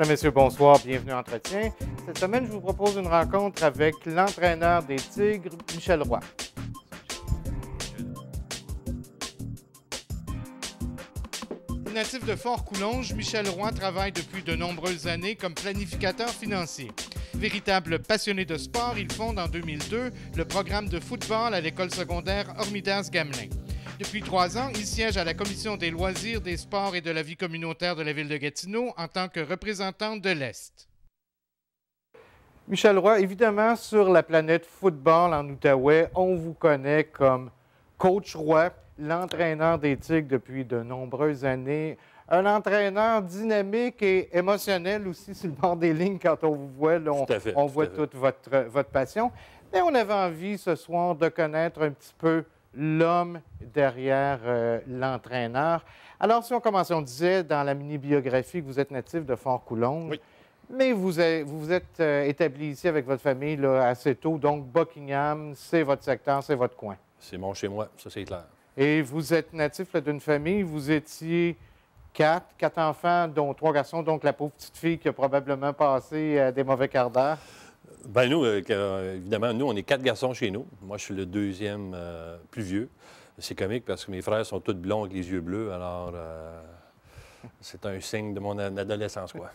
Mesdames, Messieurs, bonsoir, bienvenue à Entretien. Cette semaine, je vous propose une rencontre avec l'entraîneur des Tigres, Michel Roy. Natif de Fort-Coulonge, Michel Roy travaille depuis de nombreuses années comme planificateur financier. Véritable passionné de sport, il fonde en 2002 le programme de football à l'école secondaire Hormidas-Gamelin. Depuis 3 ans, il siège à la Commission des loisirs, des sports et de la vie communautaire de la ville de Gatineau en tant que représentant de l'Est. Michel Roy, évidemment, sur la planète football en Outaouais, on vous connaît comme Coach Roy, l'entraîneur des Tigres depuis de nombreuses années. Un entraîneur dynamique et émotionnel aussi sur le bord des lignes quand on vous voit. Là, on voit toute votre passion. Mais on avait envie ce soir de connaître un petit peu l'homme derrière l'entraîneur. Alors, si on commence, on disait dans la mini-biographie que vous êtes natif de Fort-Coulonge. Oui. Mais vous vous êtes établi ici avec votre famille là, assez tôt. Donc, Buckingham, c'est votre secteur, c'est votre coin. C'est mon chez moi, ça c'est clair. Et vous êtes natif d'une famille, vous étiez quatre enfants, dont 3 garçons, donc la pauvre petite fille qui a probablement passé des mauvais quarts d'heure. Bien, nous, évidemment, nous, on est 4 garçons chez nous. Moi, je suis le deuxième plus vieux. C'est comique parce que mes frères sont tous blonds avec les yeux bleus, alors c'est un signe de mon adolescence, quoi.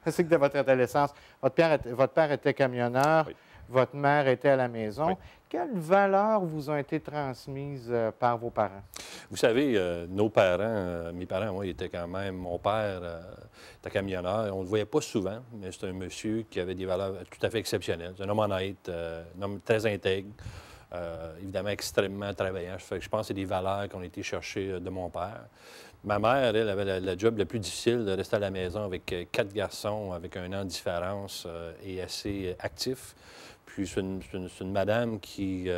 Un signe de votre adolescence. Votre père était camionneur, oui. Votre mère était à la maison. Oui. Quelles valeurs vous ont été transmises par vos parents? Vous savez, nos parents, mes parents, moi, étaient quand même... Mon père était camionneur. On ne le voyait pas souvent, mais c'est un monsieur qui avait des valeurs tout à fait exceptionnelles. C'est un homme honnête, un homme très intègre, évidemment extrêmement travaillant. Je pense que c'est des valeurs qu'on a été chercher de mon père. Ma mère, elle, avait le job le plus difficile de rester à la maison avec 4 garçons, avec 1 an de différence et assez actif. Puis c'est une madame qui est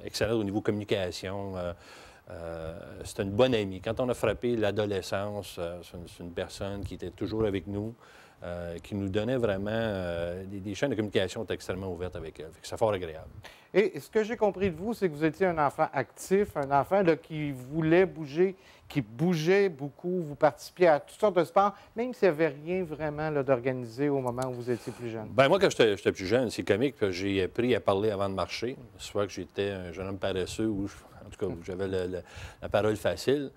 excellente au niveau communication. C'est une bonne amie. Quand on a frappé l'adolescence, c'est une personne qui était toujours avec nous, qui nous donnait vraiment des chaînes de communication extrêmement ouvertes avec elle. C'est fort agréable. Et ce que j'ai compris de vous, c'est que vous étiez un enfant actif, un enfant là, qui voulait bouger, qui bougeait beaucoup. Vous participiez à toutes sortes de sports, même s'il n'y avait rien vraiment d'organisé au moment où vous étiez plus jeune. Bien, moi, quand j'étais plus jeune, c'est comique, j'ai appris à parler avant de marcher. Soit que j'étais un jeune homme paresseux ou, en tout cas, j'avais la parole facile.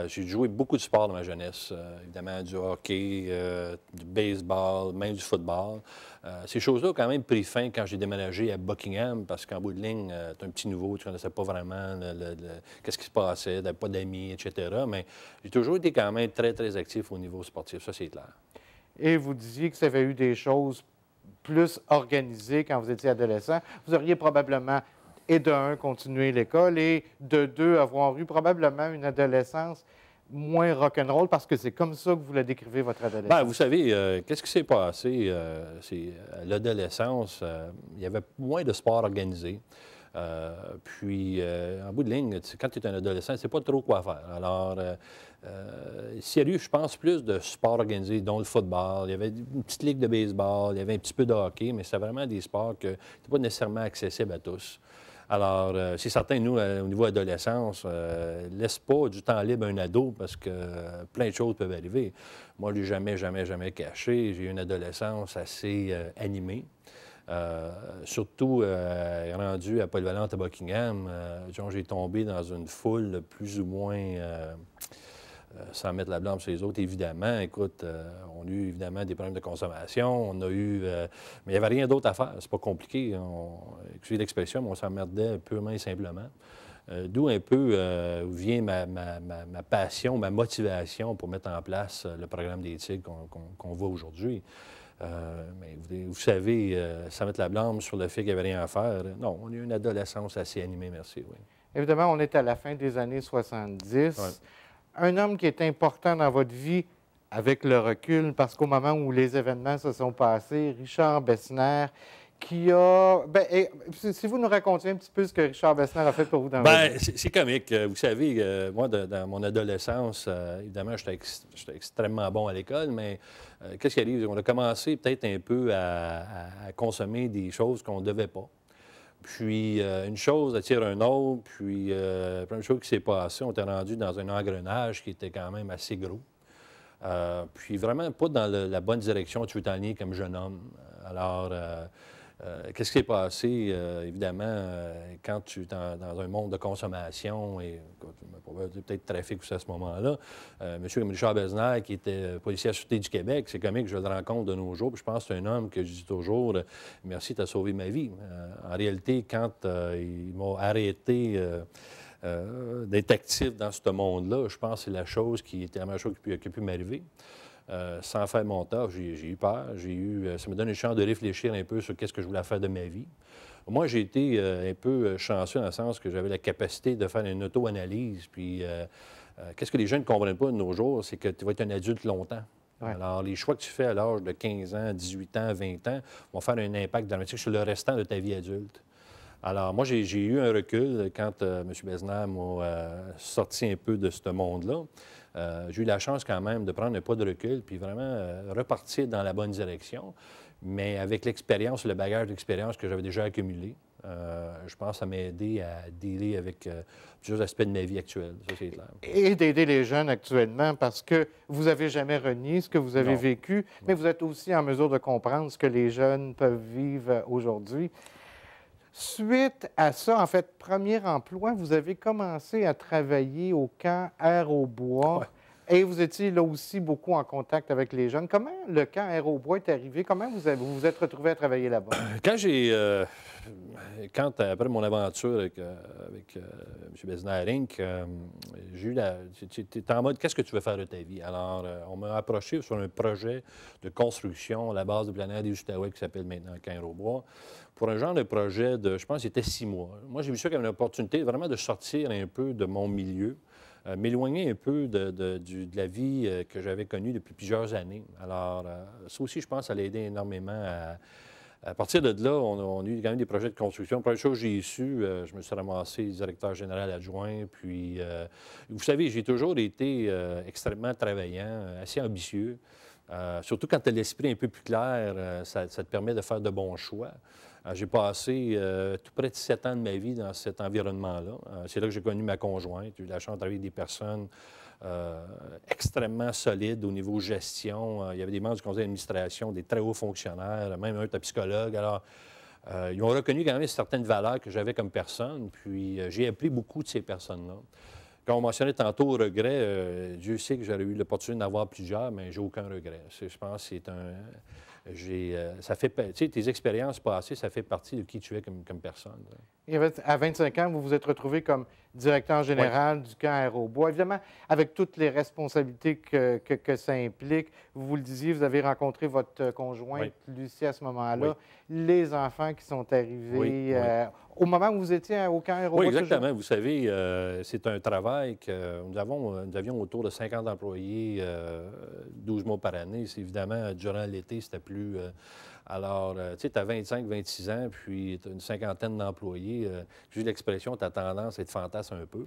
J'ai joué beaucoup de sports dans ma jeunesse. Évidemment, du hockey, du baseball, même du football. Ces choses-là ont quand même pris fin quand j'ai déménagé à Buckingham, parce qu'en bout de ligne, tu es un petit nouveau, tu ne connaissais pas vraiment qu'est-ce qui se passait, tu n'avais pas d'amis, etc. Mais j'ai toujours été quand même très, très actif au niveau sportif, ça c'est clair. Et vous disiez que ça avait eu des choses plus organisées quand vous étiez adolescent. Vous auriez probablement, et de 1, continué l'école, et de 2, avoir eu probablement une adolescence moins rock'n'roll, parce que c'est comme ça que vous la décrivez, votre adolescence. Bien, vous savez, qu'est-ce qui s'est passé? À l'adolescence, il y avait moins de sport organisé. Puis, en bout de ligne, quand tu es un adolescent, tu ne sais pas trop quoi faire. Alors, s'il y a eu, je pense, plus de sports organisés, dont le football, il y avait une petite ligue de baseball, il y avait un petit peu de hockey, mais c'était vraiment des sports qui n'étaient pas nécessairement accessibles à tous. Alors, c'est certain, nous, au niveau adolescence, laisse pas du temps libre à un ado parce que plein de choses peuvent arriver. Moi, je ne l'ai jamais caché. J'ai eu une adolescence assez animée. Surtout rendu à Polyvalente à Buckingham, j'ai tombé dans une foule plus ou moins, sans mettre la blâme sur les autres, évidemment. Écoute, on a eu évidemment des problèmes de consommation, on a eu... mais il n'y avait rien d'autre à faire, c'est pas compliqué. Excusez l'expression, mais on s'emmerdait purement et simplement. D'où un peu vient ma passion, ma motivation pour mettre en place le programme des Tigres qu'on voit aujourd'hui. Mais vous savez, sans mettre la blâme sur le fait qu'il n'y avait rien à faire, non, on a eu une adolescence assez animée, merci, oui. Évidemment, on est à la fin des années 70. Ouais. Un homme qui est important dans votre vie, avec le recul, parce qu'au moment où les événements se sont passés, Richard Bessner, qui a... si vous nous racontiez un petit peu ce que Richard Bessner a fait pour vous dans votre vie. C'est comique. Vous savez, moi, dans mon adolescence, évidemment, j'étais extrêmement bon à l'école, mais qu'est-ce qui arrive? On a commencé peut-être un peu à consommer des choses qu'on ne devait pas. Puis, une chose attire une autre, puis plein de choses qui s'est passé. On était rendu dans un engrenage qui était quand même assez gros. Puis vraiment pas dans la bonne direction tu veux t'enligner comme jeune homme. Alors, qu'est-ce qui s'est passé, évidemment, quand tu es dans un monde de consommation et peut-être trafic aussi à ce moment-là? M. Richard Besnard, qui était policier à la Sûreté du Québec, c'est comique que je le rencontre de nos jours. Puis je pense que c'est un homme que je dis toujours merci, tu as sauvé ma vie. En réalité, quand il m'a arrêté d'être actif dans ce monde-là, je pense que c'est la chose qui était la meilleure chose qui a pu m'arriver. Sans faire mon taf, j'ai eu peur. Ça me donne une chance de réfléchir un peu sur qu'est-ce que je voulais faire de ma vie. Moi, j'ai été un peu chanceux dans le sens que j'avais la capacité de faire une auto-analyse. Puis, qu'est-ce que les jeunes ne comprennent pas de nos jours, c'est que tu vas être un adulte longtemps. Ouais. Alors, les choix que tu fais à l'âge de 15 ans, 18 ans, 20 ans vont faire un impact dramatique sur le restant de ta vie adulte. Alors, moi, j'ai eu un recul quand M. Besnard m'a sorti un peu de ce monde-là. J'ai eu la chance quand même de prendre un pas de recul puis vraiment repartir dans la bonne direction. Mais avec l'expérience, le bagage d'expérience que j'avais déjà accumulé, je pense que ça m'a aidé à dealer avec plusieurs aspects de ma vie actuelle. Ça, c'est clair. Et d'aider les jeunes actuellement parce que vous n'avez jamais renié ce que vous avez vécu, mais vous êtes aussi en mesure de comprendre ce que les jeunes peuvent vivre aujourd'hui. Suite à ça, en fait, premier emploi, vous avez commencé à travailler au camp Air-au-Bois. Ouais. Et vous étiez là aussi beaucoup en contact avec les jeunes. Comment le camp Air-au-Bois est arrivé? Comment vous vous êtes retrouvé à travailler là-bas? Après mon aventure avec M. Besnard Inc., j'ai eu tu étais en mode, qu'est-ce que tu veux faire de ta vie? Alors, on m'a approché sur un projet de construction à la base de plein air des Outaouais qui s'appelle maintenant camp Air-au-Bois, pour un genre de projet de, je pense, que c'était 6 mois. Moi, j'ai vu ça comme une opportunité vraiment de sortir un peu de mon milieu, m'éloigner un peu de la vie que j'avais connue depuis plusieurs années. Alors, ça aussi, je pense, ça l'a aidé énormément à partir de là, on a eu quand même des projets de construction. La première chose que j'ai su, je me suis ramassé directeur général adjoint. Puis, vous savez, j'ai toujours été extrêmement travaillant, assez ambitieux. Surtout quand tu as l'esprit un peu plus clair, ça te permet de faire de bons choix. J'ai passé tout près de 7 ans de ma vie dans cet environnement-là. C'est là que j'ai connu ma conjointe. J'ai eu la chance de travailler avec des personnes extrêmement solides au niveau gestion. Il y avait des membres du conseil d'administration, des très hauts fonctionnaires, même un était psychologue. Alors, ils ont reconnu quand même certaines valeurs que j'avais comme personne. Puis, j'ai appris beaucoup de ces personnes-là. Quand on mentionnait tantôt regret, Dieu sait que j'aurais eu l'opportunité d'en avoir plusieurs, mais j'ai aucun regret. Je pense que c'est un... ça fait, tu sais, tes expériences passées, ça fait partie de qui tu es comme personne. Et à 25 ans, vous vous êtes retrouvé comme directeur général du camp Air-au-Bois. Évidemment, avec toutes les responsabilités que ça implique, vous le disiez, vous avez rencontré votre conjointe, Lucie, à ce moment-là, les enfants qui sont arrivés au moment où vous étiez au camp Air-au-Bois. Oui, exactement. Toujours? Vous savez, c'est un travail que nous avions autour de 50 employés 12 mois par année. C'est évidemment, durant l'été, c'était plus... Alors, tu sais, tu as 25, 26 ans, puis tu as une cinquantaine d'employés. J'ai l'expression, tu as tendance à être fantasme un peu.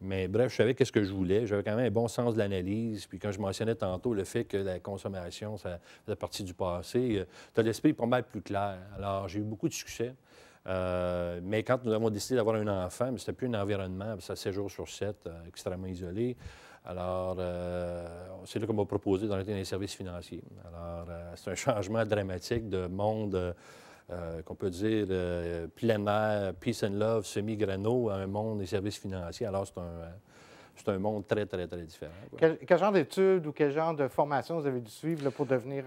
Mais bref, je savais qu'est-ce que je voulais. J'avais quand même un bon sens de l'analyse. Puis quand je mentionnais tantôt le fait que la consommation, ça faisait partie du passé, tu as l'esprit pas mal plus clair. Alors, j'ai eu beaucoup de succès. Mais quand nous avons décidé d'avoir un enfant, c'était plus un environnement, ça 7 jours sur 7, extrêmement isolé. Alors, c'est là qu'on m'a proposé d'entrer dans les services financiers. Alors, c'est un changement dramatique de monde, qu'on peut dire, plein air, peace and love, semi-grano, à un monde des services financiers. Alors, c'est un monde très, très, très différent. Quel genre d'études ou quel genre de formation vous avez dû suivre là, pour devenir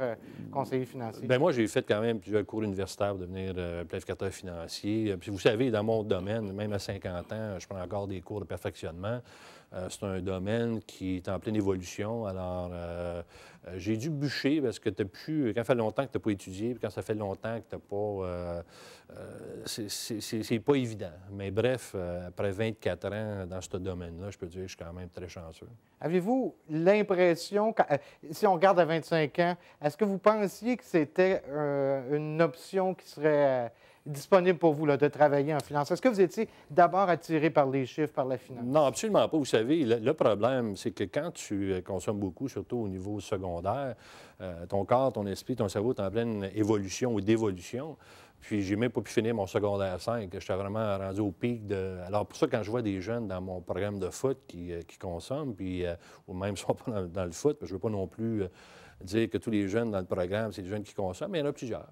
conseiller financier? Bien, moi, j'ai fait quand même plusieurs cours universitaires pour devenir planificateur financier. Puis vous savez, dans mon domaine, même à 50 ans, je prends encore des cours de perfectionnement. C'est un domaine qui est en pleine évolution. Alors, j'ai dû bûcher parce que quand ça fait longtemps que tu n'as pas étudié, puis quand ça fait longtemps que tu n'as pas... c'est pas évident. Mais bref, après 24 ans dans ce domaine-là, je peux dire que je suis quand même très chanceux. Avez-vous l'impression, si on regarde à 25 ans, est-ce que vous pensiez que c'était une option qui serait disponible pour vous là, de travailler en finance. Est-ce que vous étiez d'abord attiré par les chiffres, par la finance? Non, absolument pas. Vous savez, le problème, c'est que quand tu consommes beaucoup, surtout au niveau secondaire, ton corps, ton esprit, ton cerveau est en pleine évolution ou dévolution. Puis, j'ai même pas pu finir mon secondaire 5. J'étais vraiment rendu au pic de... Alors, pour ça, quand je vois des jeunes dans mon programme de foot qui consomment, puis, ou même ne sont pas dans le foot, je ne veux pas non plus dire que tous les jeunes dans le programme, c'est des jeunes qui consomment, mais il y en a plusieurs.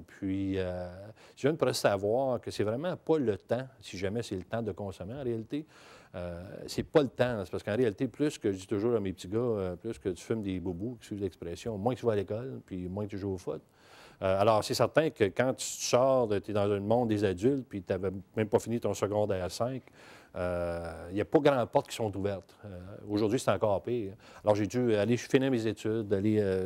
Puis, les jeunes pourraient savoir que c'est vraiment pas le temps, si jamais c'est le temps de consommer, en réalité. C'est pas le temps. C'est parce qu'en réalité, plus que je dis toujours à mes petits gars, plus que tu fumes des bobos, qui suivent l'expression, moins que tu vas à l'école, puis moins que tu joues au foot. Alors, c'est certain que quand tu sors, tu es dans le monde des adultes, puis tu n'avais même pas fini ton secondaire 5, il n'y a pas grandes portes qui sont ouvertes. Aujourd'hui, c'est encore pire. Alors, j'ai dû aller finir mes études,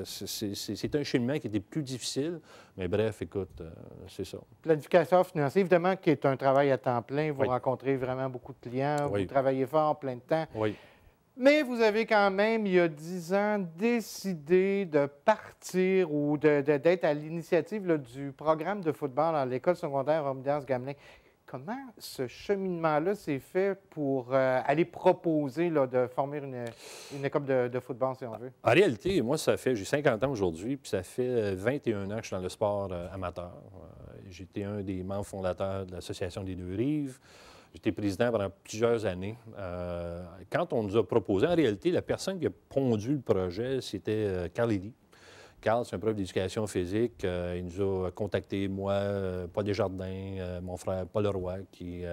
c'est un cheminement qui était plus difficile, mais bref, écoute, c'est ça. Planification financière, évidemment, qui est un travail à temps plein. Vous Oui. rencontrez vraiment beaucoup de clients, Oui. vous travaillez fort, plein de temps. Oui. Mais vous avez quand même, il y a 10 ans, décidé de partir ou d'être à l'initiative là, du programme de football à l'école secondaire Romdias-Gamelin. Comment ce cheminement-là s'est fait pour aller proposer là, de former une école de football, si on veut? En réalité, moi, j'ai 50 ans aujourd'hui, puis ça fait 21 ans que je suis dans le sport amateur. J'étais un des membres fondateurs de l'Association des Deux Rives. J'étais président pendant plusieurs années. Quand on nous a proposé, en réalité, la personne qui a pondu le projet, c'était Carl Eddy. Carl, c'est un prof d'éducation physique. Il nous a contactés, moi, Paul Desjardins, mon frère Paul Leroy, qui...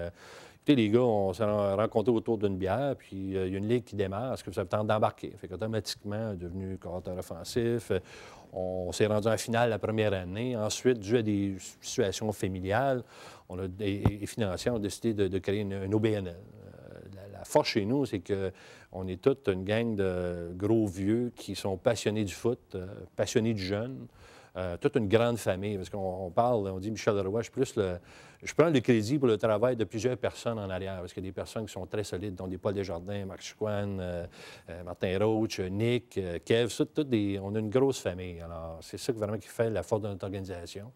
Écoutez, les gars, on s'est rencontrés autour d'une bière, puis il y a une ligue qui démarre. Est-ce que vous avez le temps d'embarquer? Fait qu'automatiquement, on est devenu coordinateur offensif. On s'est rendu en finale la première année. Ensuite, dû à des situations familiales et financières, on a décidé de créer une OBNL. La force chez nous, c'est qu'on est toute une gang de gros vieux qui sont passionnés du foot, passionnés du jeune. Toute une grande famille, parce qu'on parle, on dit Michel Leroy, je prends le crédit pour le travail de plusieurs personnes en arrière, parce qu'il y a des personnes qui sont très solides, dont des Paul Desjardins, Marc Chicoine, Martin Roach, Nick, Kev, on a une grosse famille. Alors, c'est ça vraiment qui fait la force de notre organisation.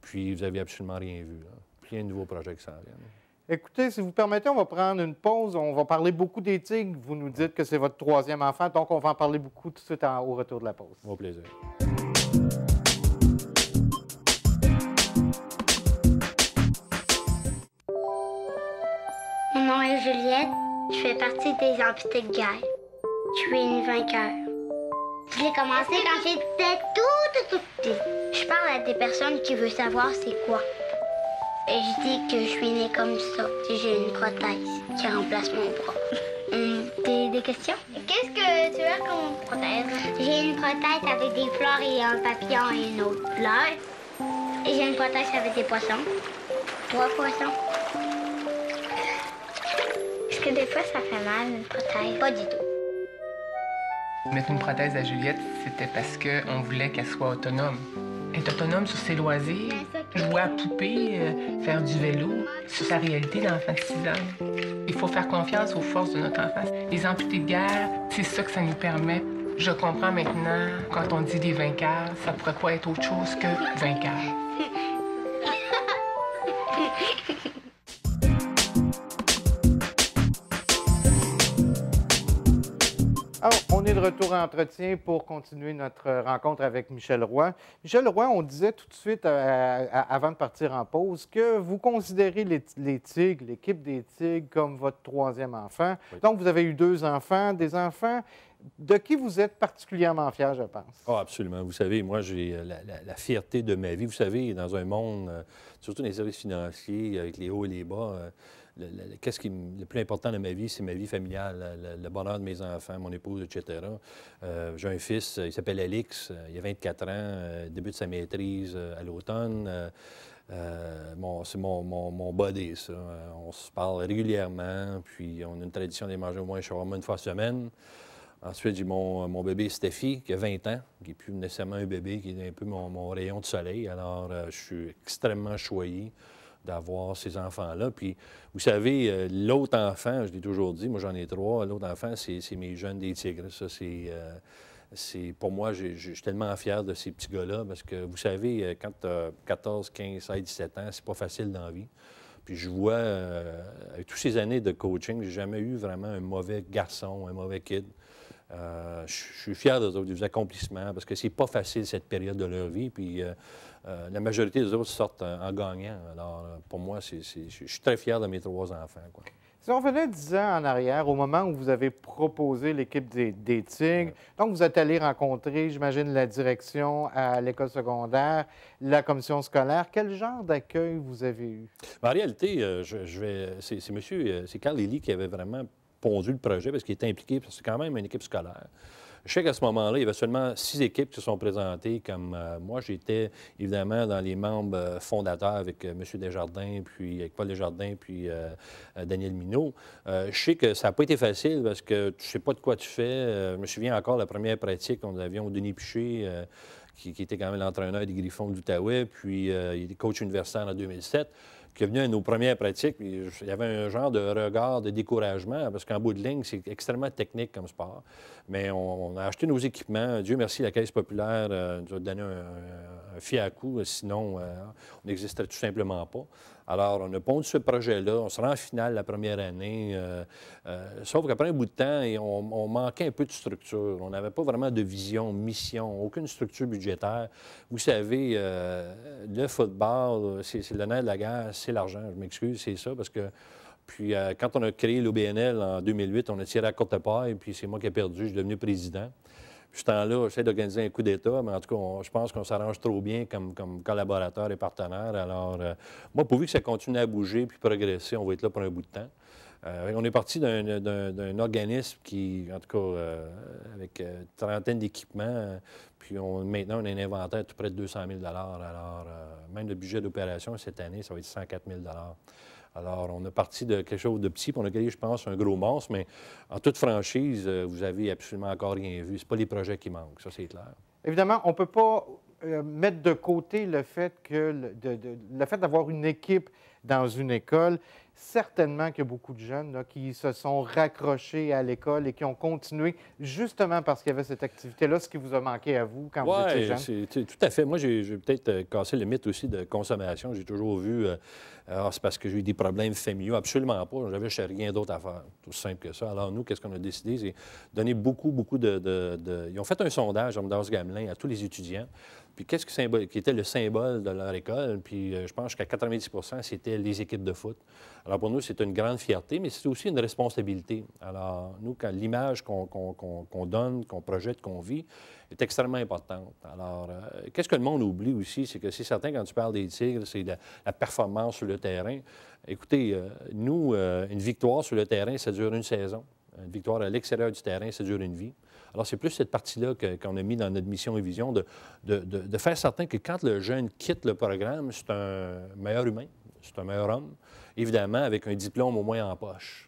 Puis, vous n'avez absolument rien vu, là. Plein de nouveaux projets qui s'en viennent. Écoutez, si vous permettez, on va prendre une pause. On va parler beaucoup des Tigres. Vous nous dites que c'est votre troisième enfant, donc on va en parler beaucoup tout de suite au retour de la pause. Au plaisir. Mon nom est Juliette. Je fais partie des amputés de guerre. Je suis une vainqueur. Je l'ai commencé quand j'étais toute petite. Je parle à des personnes qui veulent savoir c'est quoi. Et je dis que je suis née comme ça. J'ai une prothèse qui remplace mon bras. Des questions? Qu'est-ce que tu as comme prothèse? J'ai une prothèse avec des fleurs et un papillon et une autre fleur. Et j'ai une prothèse avec des poissons. 3 poissons. Est-ce que des fois ça fait mal, une prothèse? Pas du tout. Mettre une prothèse à Juliette, c'était parce qu'on voulait qu'elle soit autonome. Être autonome sur ses loisirs, jouer à poupée, faire du vélo, sur sa réalité d'enfant de 6 ans. Il faut faire confiance aux forces de notre enfance. Les amputés de guerre, c'est ça que ça nous permet. Je comprends maintenant, quand on dit des vainqueurs, ça pourrait pas être autre chose que vainqueurs. Alors, on est de retour à entretien pour continuer notre rencontre avec Michel Roy. Michel Roy, on disait tout de suite, avant de partir en pause, que vous considérez les Tigres, l'équipe des Tigres, comme votre troisième enfant. Oui. Donc, vous avez eu 2 enfants, des enfants de qui vous êtes particulièrement fier, je pense. Ah, absolument. Vous savez, moi, j'ai la fierté de ma vie. Vous savez, dans un monde, surtout dans les services financiers, avec les hauts et les bas, qu'est-ce qui le plus important de ma vie, c'est ma vie familiale, le bonheur de mes enfants, mon épouse, etc. J'ai un fils, il s'appelle Alix, il a 24 ans, débute sa maîtrise à l'automne. C'est mon buddy, ça. On se parle régulièrement, puis on a une tradition de manger au moins un shawarma une fois par semaine. Ensuite, j'ai mon bébé Steffi, qui a 20 ans, qui n'est plus nécessairement un bébé, qui est un peu mon rayon de soleil. Alors, je suis extrêmement choyé d'avoir ces enfants-là. Puis, vous savez, l'autre enfant, je l'ai toujours dit, moi j'en ai 3, l'autre enfant, c'est mes jeunes des Tigres. Ça, Pour moi, je suis tellement fier de ces petits gars-là parce que, vous savez, quand tu as 14, 15, 16, 17 ans, c'est pas facile dans la vie. Puis je vois, avec toutes ces années de coaching, j'ai jamais eu vraiment un mauvais garçon, un mauvais kid. Je suis fier des accomplissements parce que c'est pas facile cette période de leur vie. Puis la majorité des autres sortent en gagnant. Alors, pour moi, je suis très fier de mes 3 enfants, quoi. Si on venait 10 ans en arrière, au moment où vous avez proposé l'équipe des Tigres, donc vous êtes allé rencontrer, j'imagine, la direction à l'école secondaire, la commission scolaire, quel genre d'accueil vous avez eu? En réalité, c'est Carl Lilly qui avait vraiment pondu le projet parce qu'il était impliqué, parce que c'est quand même une équipe scolaire. Je sais qu'à ce moment-là, il y avait seulement 6 équipes qui se sont présentées. Comme moi, j'étais évidemment dans les membres fondateurs avec M. Desjardins, puis avec Paul Desjardins, puis Daniel Minault. Je sais que ça n'a pas été facile parce que tu ne sais pas de quoi tu fais. Je me souviens encore de la première pratique, on avions Denis Piché, qui était quand même l'entraîneur des Griffons de l'Outaouais, puis il était coach universitaire en 2007. Qui est venu à nos premières pratiques, puis il y avait un genre de regard de découragement, parce qu'en bout de ligne, c'est extrêmement technique comme sport. Mais on a acheté nos équipements. Dieu merci, la Caisse populaire nous a donné un fiacoup, sinon on n'existerait tout simplement pas. Alors, on a pondu ce projet-là, on se rend en finale la première année, sauf qu'après un bout de temps, on manquait un peu de structure. On n'avait pas vraiment de vision, mission, aucune structure budgétaire. Vous savez, le football, c'est le nerf de la guerre, c'est l'argent. Je m'excuse, c'est ça, parce que... Puis, quand on a créé l'OBNL en 2008, on a tiré à courte paille, puis c'est moi qui ai perdu, je suis devenu président. Puis, ce temps-là, j'essaie d'organiser un coup d'État, mais en tout cas, je pense qu'on s'arrange trop bien comme collaborateurs et partenaires. Alors, moi, pourvu que ça continue à bouger puis progresser, on va être là pour un bout de temps. On est parti d'un organisme qui, en tout cas, avec une trentaine d'équipements, puis maintenant, on a un inventaire de tout près de 200 000 Alors, même le budget d'opération cette année, ça va être 104 000 Alors, on est parti de quelque chose de petit, puis on a créé, je pense, un gros monstre, mais en toute franchise, vous avez absolument encore rien vu. Ce pas les projets qui manquent, ça, c'est clair. Évidemment, on ne peut pas mettre de côté le fait le fait d'avoir une équipe dans une école. Certainement qu'il y a beaucoup de jeunes là, qui se sont raccrochés à l'école et qui ont continué justement parce qu'il y avait cette activité-là, ce qui vous a manqué à vous quand vous étiez jeune. Oui, tout à fait. Moi, j'ai peut-être cassé le mythe aussi de consommation. J'ai toujours vu, c'est parce que j'ai eu des problèmes familiaux. Absolument pas. J'avais rien d'autre à faire. Tout simple que ça. Alors, nous, qu'est-ce qu'on a décidé? C'est donner beaucoup de... Ils ont fait un sondage en Gamelin à tous les étudiants. Puis qu'est-ce qui était le symbole de leur école? Puis je pense qu'à 90 c'était les équipes de foot. Alors pour nous, c'est une grande fierté, mais c'est aussi une responsabilité. Alors nous, quand l'image qu'on donne, qu'on projette, qu'on vit, est extrêmement importante. Alors, qu'est-ce que le monde oublie aussi? C'est que c'est certain, quand tu parles des Tigres, c'est la performance sur le terrain. Écoutez, nous, une victoire sur le terrain, ça dure une saison. Une victoire à l'extérieur du terrain, ça dure une vie. Alors, c'est plus cette partie-là qu'on a mis dans notre mission et vision, de faire certain que quand le jeune quitte le programme, c'est un meilleur humain, c'est un meilleur homme, évidemment, avec un diplôme au moins en poche.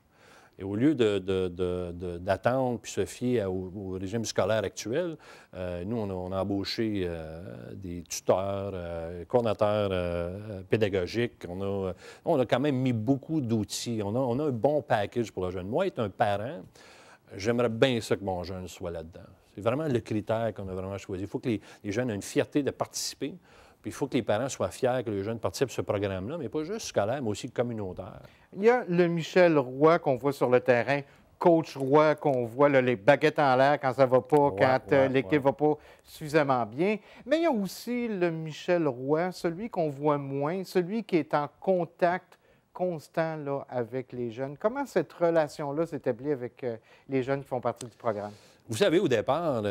Et au lieu d'attendre puis se fier au régime scolaire actuel, nous, on a embauché des tuteurs, coordonnateurs pédagogiques. On a quand même mis beaucoup d'outils. On a un bon package pour le jeune. Moi, être un parent, j'aimerais bien ça que mon jeune soit là-dedans. C'est vraiment le critère qu'on a vraiment choisi. Il faut que les jeunes aient une fierté de participer. Puis il faut que les parents soient fiers que les jeunes participent à ce programme-là, mais pas juste scolaire, mais aussi communautaire. Il y a le Michel Roy qu'on voit sur le terrain, coach Roy qu'on voit, là, les baguettes en l'air quand ça ne va pas, quand l'équipe ne va pas suffisamment bien. Mais il y a aussi le Michel Roy, celui qu'on voit moins, celui qui est en contact constant là, avec les jeunes. Comment cette relation-là s'établit avec les jeunes qui font partie du programme? Vous savez, au départ,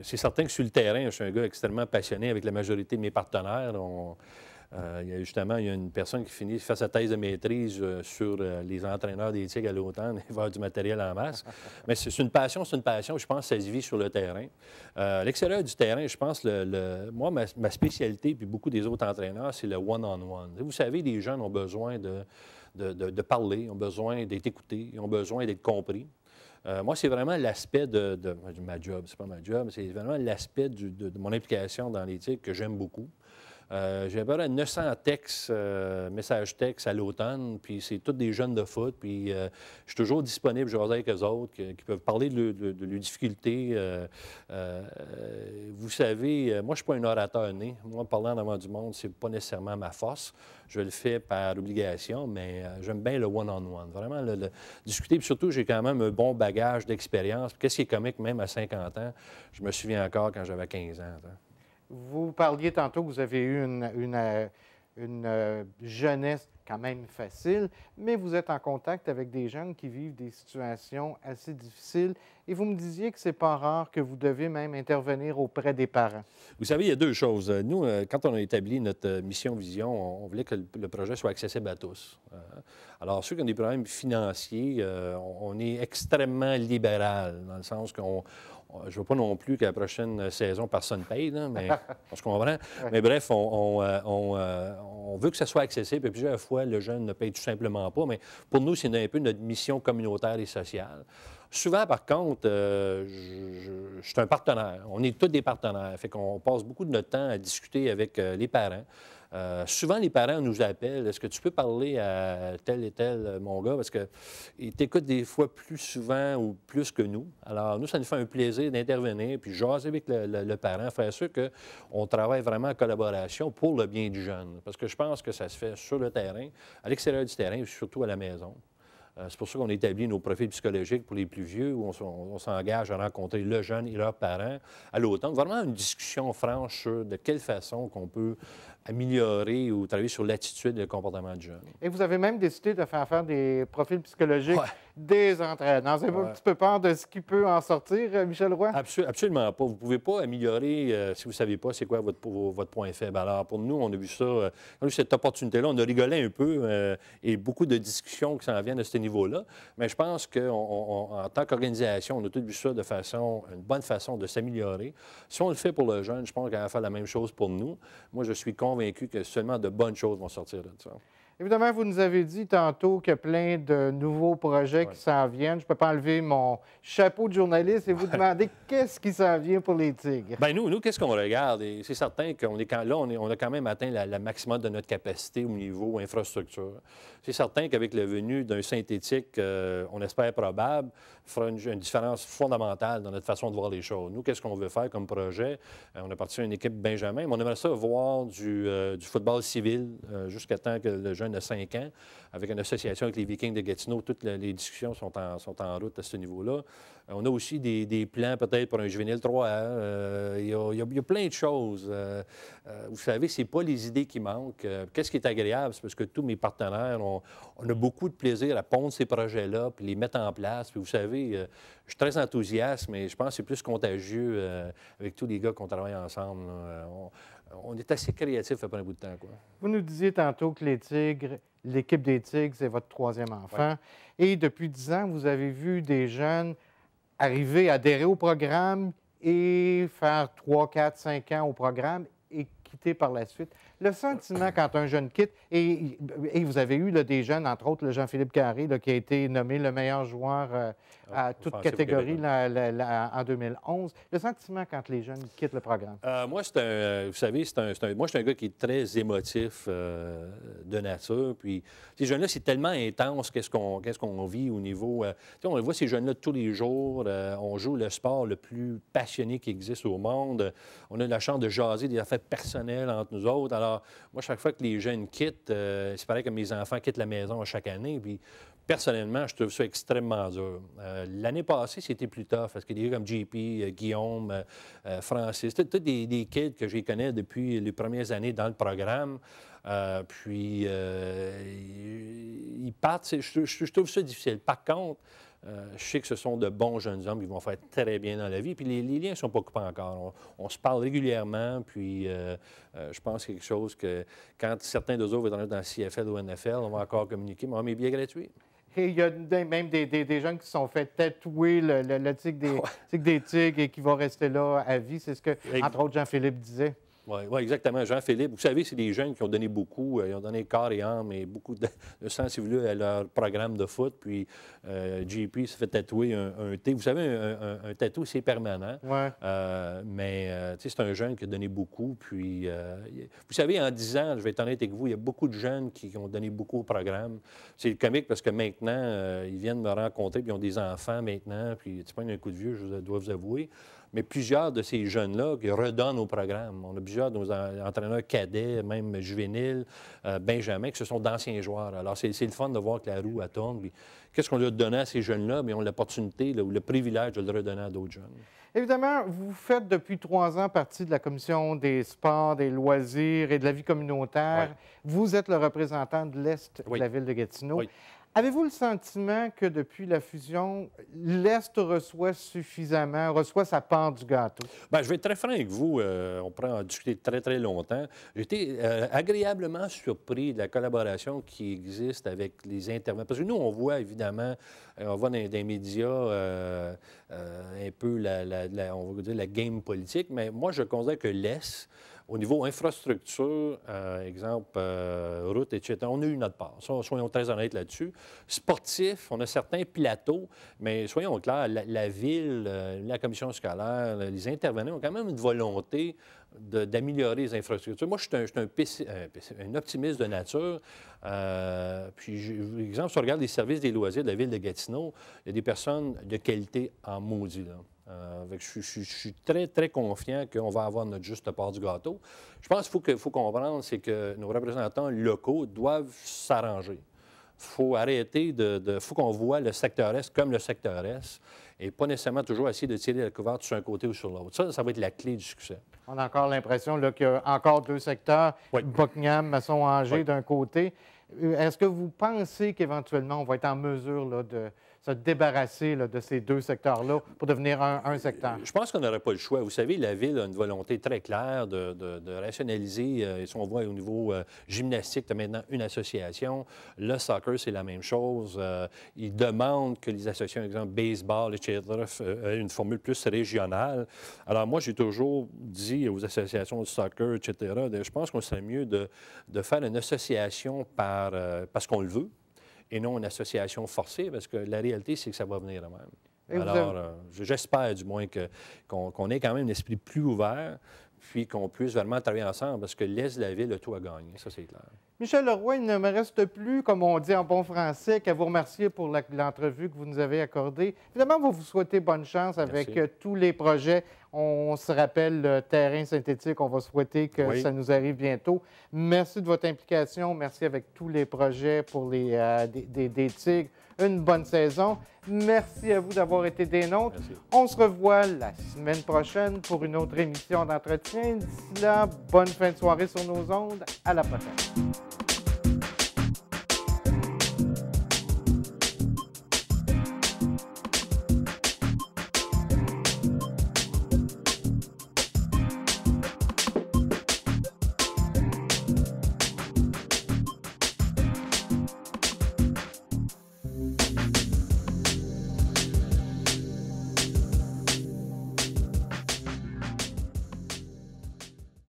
c'est certain que sur le terrain, je suis un gars extrêmement passionné avec la majorité de mes partenaires. Il y a une personne qui fait sa thèse de maîtrise sur les entraîneurs des Tigres à l'automne et voir du matériel en masse. Mais c'est une passion, Je pense que ça se vit sur le terrain. À l'extérieur du terrain, je pense, moi, ma spécialité, puis beaucoup des autres entraîneurs, c'est le one-on-one. Vous savez, les jeunes ont besoin de parler, ont besoin d'être écoutés, ont besoin d'être compris. Moi, c'est vraiment l'aspect de ma job, c'est pas ma job, c'est vraiment l'aspect de mon implication dans les Tigres que j'aime beaucoup. J'ai à peu près 900 textes, messages textes à l'automne, puis c'est tous des jeunes de foot, puis je suis toujours disponible, je vais avec eux autres, qui peuvent parler de leurs difficultés. Vous savez, moi, je ne suis pas un orateur né. Moi, parlant devant du monde, c'est pas nécessairement ma force. Je le fais par obligation, mais j'aime bien le one-on-one. Vraiment, discuter. Puis surtout, j'ai quand même un bon bagage d'expérience. Qu'est-ce qui est comique, même à 50 ans? Je me souviens encore quand j'avais 15 ans. Vous parliez tantôt que vous avez eu une jeunesse quand même facile, mais vous êtes en contact avec des jeunes qui vivent des situations assez difficiles et vous me disiez que c'est pas rare que vous devez même intervenir auprès des parents. Vous savez, il y a deux choses. Nous, quand on a établi notre mission-vision, on voulait que le projet soit accessible à tous. Alors, ceux qui ont des problèmes financiers, on est extrêmement libéral, dans le sens qu'on je ne veux pas non plus qu'à la prochaine saison, personne ne paye, là, mais on se comprend. Mais bref, on veut que ça soit accessible. Et plusieurs fois, le jeune ne paye tout simplement pas. Mais pour nous, c'est un peu notre mission communautaire et sociale. Souvent, par contre, je suis un partenaire. On est tous des partenaires. Fait qu'on passe beaucoup de notre temps à discuter avec les parents. Souvent, les parents nous appellent. Est-ce que tu peux parler à tel et tel, mon gars? Parce qu'ils t'écoutent des fois plus souvent ou plus que nous. Alors, nous, ça nous fait un plaisir d'intervenir puis jaser avec le parent, faire sûr qu'on travaille vraiment en collaboration pour le bien du jeune. Parce que je pense que ça se fait sur le terrain, à l'extérieur du terrain et surtout à la maison. C'est pour ça qu'on établit nos profils psychologiques pour les plus vieux, où on s'engage à rencontrer le jeune et leurs parents à l'automne. Vraiment une discussion franche sur de quelle façon qu'on peut améliorer ou travailler sur l'attitude et le comportement du jeune. Et vous avez même décidé de faire des profils psychologiques des entraîneurs. Vous avez un petit peu peur de ce qui peut en sortir, Michel Roy? Absolument pas. Vous ne pouvez pas améliorer si vous ne savez pas c'est quoi votre point faible. Alors, pour nous, on a vu ça, on a eu cette opportunité-là, on a rigolé un peu et beaucoup de discussions qui s'en viennent à ce niveau-là. Mais je pense qu'en tant qu'organisation, on a tous vu ça de une bonne façon de s'améliorer. Si on le fait pour le jeune, je pense qu'on va faire la même chose pour nous. Moi, je suis convaincu que seulement de bonnes choses vont sortir de ça. Évidemment, vous nous avez dit tantôt qu'il y a plein de nouveaux projets qui s'en viennent. Je ne peux pas enlever mon chapeau de journaliste et vous demander qu'est-ce qui s'en vient pour les Tigres. Bien, nous qu'est-ce qu'on regarde? Et c'est certain qu'on est on a quand même atteint la maximum de notre capacité au niveau infrastructure. C'est certain qu'avec la venue d'un synthétique, on espère probable, fera une différence fondamentale dans notre façon de voir les choses. Nous, qu'est-ce qu'on veut faire comme projet? On a parti à une équipe Benjamin, mais on aimerait ça voir du football civil jusqu'à temps que le jeune de 5 ans, avec une association avec les Vikings de Gatineau. Toutes les discussions sont en route à ce niveau-là. On a aussi des plans peut-être pour un juvénile 3A. Il y a plein de choses. Vous savez, ce n'est pas les idées qui manquent. Qu'est-ce qui est agréable? C'est parce que tous mes partenaires, on a beaucoup de plaisir à pondre ces projets-là puis les mettre en place. Puis vous savez, je suis très enthousiaste, mais je pense que c'est plus contagieux avec tous les gars qu'on travaille ensemble. On est assez créatifs après un bout de temps, quoi. Vous nous disiez tantôt que les Tigres, l'équipe des Tigres, c'est votre troisième enfant. Et depuis 10 ans, vous avez vu des jeunes arriver à adhérer au programme et faire 3, 4, 5 ans au programme et quitter par la suite. Le sentiment quand un jeune quitte, et vous avez eu là, des jeunes, entre autres le Jean-Philippe Carré, là, qui a été nommé le meilleur joueur à toute catégorie en 2011. Le sentiment quand les jeunes quittent le programme? Moi, vous savez, moi, je suis un gars qui est très émotif de nature. Puis ces jeunes-là, c'est tellement intense qu'est-ce qu'on vit au niveau... on voit ces jeunes-là tous les jours. On joue le sport le plus passionné qui existe au monde. On a la chance de jaser des affaires personnelles entre nous autres. Alors, moi, chaque fois que les jeunes quittent, c'est pareil que mes enfants quittent la maison à chaque année. Puis, personnellement, je trouve ça extrêmement dur. L'année passée, c'était plus tough parce que des gars comme JP, Guillaume, Francis, tous des kids que je connais depuis les premières années dans le programme. Puis, ils partent. Je trouve ça difficile. Par contre, je sais que ce sont de bons jeunes hommes qui vont faire très bien dans la vie. Puis les liens ne sont pas coupés encore. On se parle régulièrement. Puis je pense que quelque chose que quand certains d'eux autres vont dans le CFL ou NFL, on va encore communiquer. Mais on a mes billets gratuits. Et il y a même des jeunes qui se sont fait tatouer le tigre des Tigres et qui vont rester là à vie. C'est ce que, entre autres, Jean-Philippe disait. Oui, exactement. Jean-Philippe, vous savez, c'est des jeunes qui ont donné beaucoup. Ils ont donné corps et âme et beaucoup de sang, si vous voulez, à leur programme de foot. Puis JP s'est fait tatouer un T. Vous savez, un tatou, c'est permanent. Ouais. Mais c'est un jeune qui a donné beaucoup. Puis, vous savez, en 10 ans, je vais être honnête avec vous, il y a beaucoup de jeunes qui ont donné beaucoup au programme. C'est comique parce que maintenant, ils viennent me rencontrer, puis ils ont des enfants maintenant. Puis, c'est pas un coup de vieux, je dois vous avouer. Mais plusieurs de ces jeunes-là qui redonnent au programme. On a plusieurs de nos entraîneurs cadets, même juvéniles, Benjamin, qui ce sont d'anciens joueurs. Alors, c'est le fun de voir que la roue, elle tourne. Qu'est-ce qu'on leur donne à ces jeunes-là? Bien, on a l'opportunité ou le privilège de le redonner à d'autres jeunes. Évidemment, vous faites depuis 3 ans partie de la Commission des sports, des loisirs et de la vie communautaire. Oui. Vous êtes le représentant de l'Est de la ville de Gatineau. Oui. Avez-vous le sentiment que depuis la fusion, l'Est reçoit sa part du gâteau? Bien, je vais être très franc avec vous. On pourrait en discuter très, très longtemps. J'ai été agréablement surpris de la collaboration qui existe avec les intervenants. Parce que nous, on voit évidemment, on voit dans les médias un peu on va dire la game politique, mais moi, je considère que l'Est, au niveau infrastructure, exemple, route, etc., on a eu notre part. Soyons très honnêtes là-dessus. Sportif, on a certains plateaux, mais soyons clairs, la ville, la commission scolaire, les intervenants ont quand même une volonté d'améliorer les infrastructures. Moi, je suis un optimiste de nature. Puis, exemple, si on regarde les services des loisirs de la ville de Gatineau, il y a des personnes de qualité en maudit, là. Je suis très, très confiant qu'on va avoir notre juste part du gâteau. Je pense qu'il faut comprendre, c'est que nos représentants locaux doivent s'arranger. Il faut arrêter faut qu'on voit le secteur Est comme le secteur Est et pas nécessairement toujours essayer de tirer la couverture sur un côté ou sur l'autre. Ça va être la clé du succès. On a encore l'impression qu'il y a encore 2 secteurs, Oui. Buckingham, Masson-Angers Oui. d'un côté. Est-ce que vous pensez qu'éventuellement, on va être en mesure là, de se débarrasser là, de ces 2 secteurs-là pour devenir un secteur? Je pense qu'on n'aurait pas le choix. Vous savez, la Ville a une volonté très claire de rationaliser. Si on voit au niveau gymnastique, tu as maintenant une association. Le soccer, c'est la même chose. Ils demandent que les associations, exemple baseball, etc., aient une formule plus régionale. Alors moi, j'ai toujours dit aux associations de soccer, etc., je pense qu'on serait mieux de faire une association parce qu'on le veut, et non une association forcée, parce que la réalité, c'est que ça va venir de même. Alors, j'espère du moins qu'on ait quand même un esprit plus ouvert, puis qu'on puisse vraiment travailler ensemble, parce que l'Est de la ville a tout à gagner, ça c'est clair. Michel Leroy, il ne me reste plus, comme on dit en bon français, qu'à vous remercier pour l'entrevue que vous nous avez accordée. Évidemment, vous souhaitez bonne chance avec tous les projets. On se rappelle le terrain synthétique. On va souhaiter que ça nous arrive bientôt. Merci de votre implication. Merci avec tous les projets pour des Tigres. Une bonne saison. Merci à vous d'avoir été des nôtres. Merci. On se revoit la semaine prochaine pour une autre émission d'entretien. D'ici là, bonne fin de soirée sur nos ondes. À la prochaine.